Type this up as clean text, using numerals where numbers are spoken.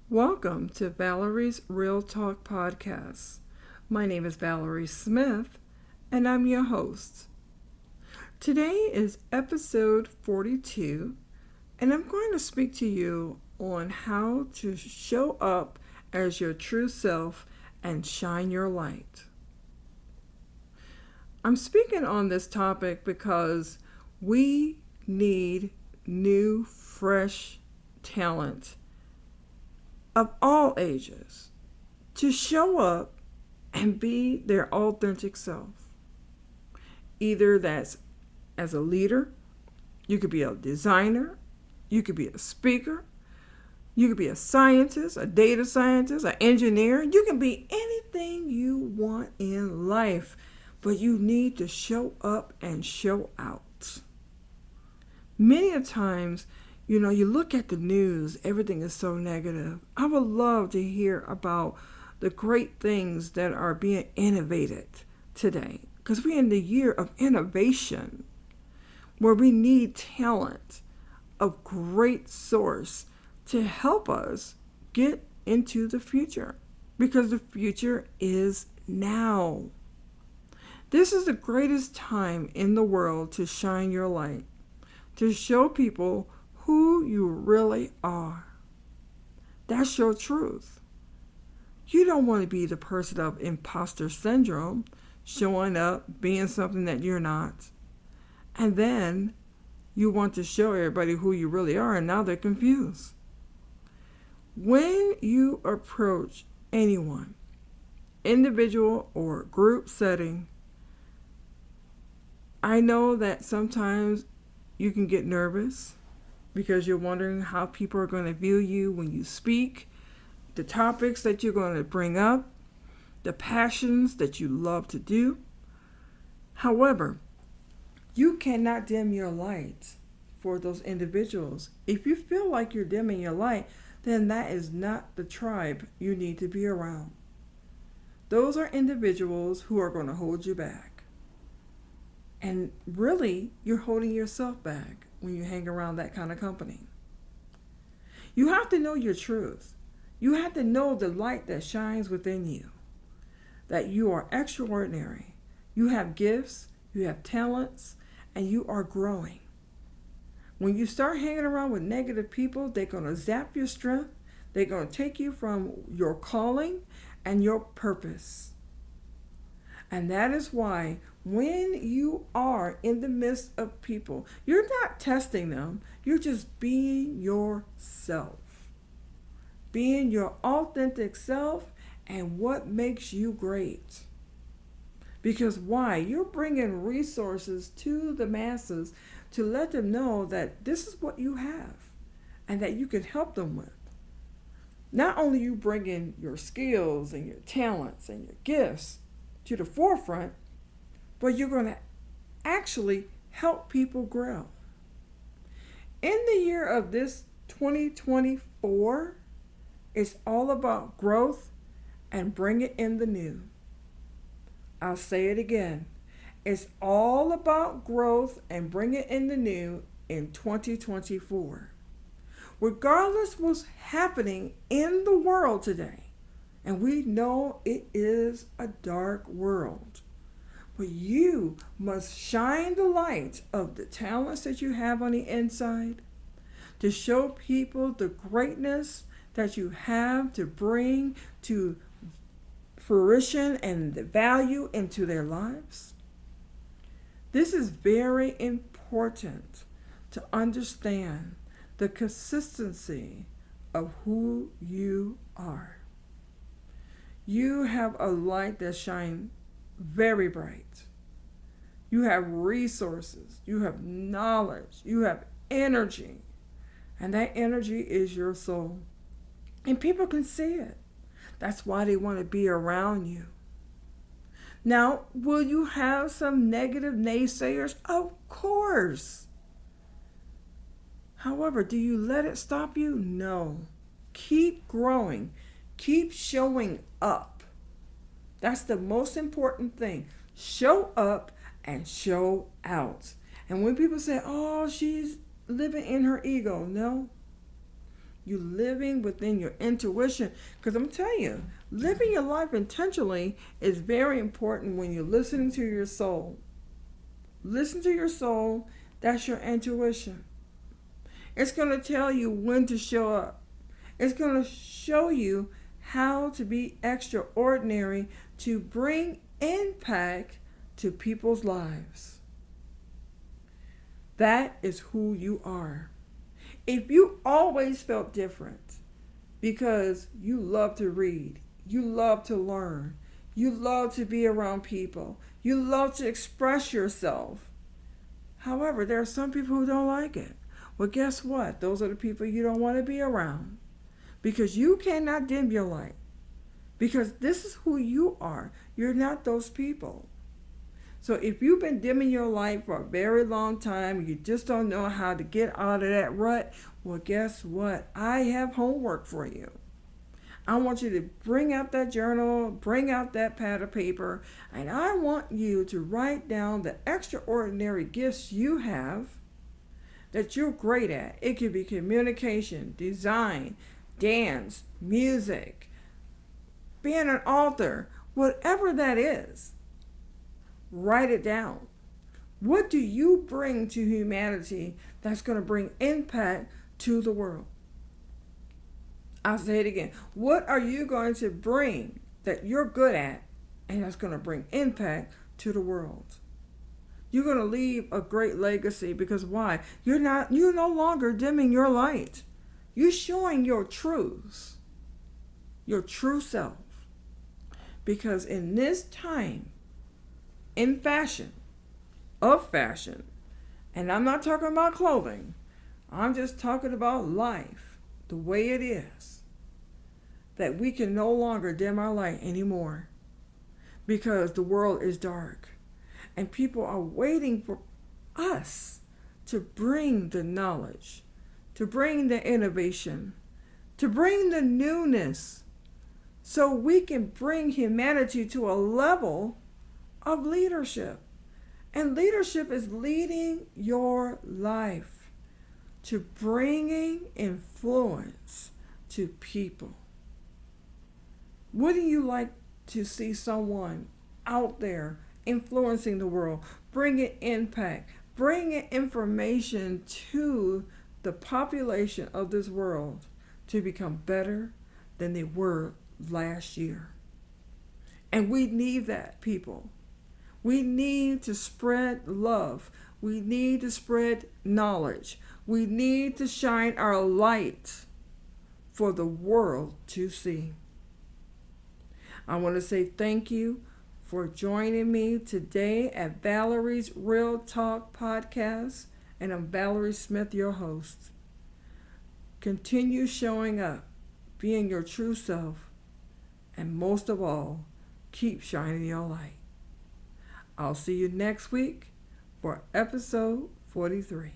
Welcome to Valerie's Real Talk podcast. My name is Valerie Smith, and I'm your host. Today is episode 42, and I'm going to speak to you on how to show up as your true self and shine your light. I'm speaking on this topic because we need new, fresh talent of all ages to show up and be their authentic self. Either that's as a leader, you could be a designer, you could be a speaker, you could be a scientist, a data scientist, an engineer. You can be anything you want in life, but you need to show up and show out. Many a times, you look at the news, everything is so negative. I would love to hear about the great things that are being innovated today, because we're in the year of innovation where we need talent of great source to help us get into the future, because the future is now. This is the greatest time in the world to shine your light, to show people who you really are. That's your truth. You don't want to be the person of imposter syndrome, showing up, being something that you're not. And then you want to show everybody who you really are, and now they're confused. When you approach anyone, individual or group setting, I know that sometimes you can get nervous because you're wondering how people are going to view you when you speak, the topics that you're going to bring up, the passions that you love to do. However, you cannot dim your light for those individuals. If you feel like you're dimming your light, then that is not the tribe you need to be around. Those are individuals who are going to hold you back. And really, you're holding yourself back when you hang around that kind of company. You have to know your truth. You have to know the light that shines within you, that you are extraordinary. You have gifts, you have talents, and you are growing. When you start hanging around with negative people, they're going to zap your strength. They're going to take you from your calling and your purpose. And that is why when you are in the midst of people, you're not testing them. You're just being yourself. Being your authentic self and what makes you great. Because why? You're bringing resources to the masses to let them know that this is what you have and that you can help them with. Not only you bringing your skills and your talents and your gifts to the forefront, but you're going to actually help people grow. In the year of this 2024, it's all about growth and bring it in the new. I'll say it again. It's all about growth and bring it in the new in 2024. Regardless what's happening in the world today, and we know it is a dark world, but you must shine the light of the talents that you have on the inside to show people the greatness that you have to bring to fruition and the value into their lives. This is very important to understand the consistency of who you are. You have a light that shines very bright. You have resources, you have knowledge, you have energy, and that energy is your soul. And people can see it. That's why they want to be around you. Now, will you have some negative naysayers? Of course. However, do you let it stop you? No. Keep growing. Keep showing up. That's the most important thing. Show up and show out. And when people say, oh, she's living in her ego, no. You living within your intuition. Because I'm telling you, living your life intentionally is very important when you're listening to your soul. Listen to your soul. That's your intuition. It's going to tell you when to show up. It's going to show you how to be extraordinary to bring impact to people's lives. That is who you are. If you always felt different because you love to read, you love to learn, you love to be around people, you love to express yourself. However, there are some people who don't like it. Well, guess what? Those are the people you don't want to be around. Because you cannot dim your light. Because this is who you are. You're not those people. So if you've been dimming your light for a very long time, you just don't know how to get out of that rut, well, guess what? I have homework for you. I want you to bring out that journal, bring out that pad of paper, and I want you to write down the extraordinary gifts you have that you're great at. It could be communication, design, dance, music, being an author, whatever that is. Write it down. What do you bring to humanity that's going to bring impact to the world? I'll say it again. What are you going to bring that you're good at and that's going to bring impact to the world? You're going to leave a great legacy because why? You're no longer dimming your light. You're showing your truths, your true self. Because in this time, in fashion, and I'm not talking about clothing, I'm just talking about life, the way it is, that we can no longer dim our light anymore because the world is dark and people are waiting for us to bring the knowledge, to bring the innovation, to bring the newness so we can bring humanity to a level of leadership. And leadership is leading your life to bringing influence to people. Wouldn't you like to see someone out there influencing the world, bringing impact, bringing information to the population of this world to become better than they were last year? And we need that, people. We need to spread love. We need to spread knowledge. We need to shine our light for the world to see. I want to say thank you for joining me today at Valerie's R.E.A.L Talk podcast, and I'm Valerie Smith, your host. Continue showing up, being your true self, and most of all, keep shining your light. I'll see you next week for episode 43.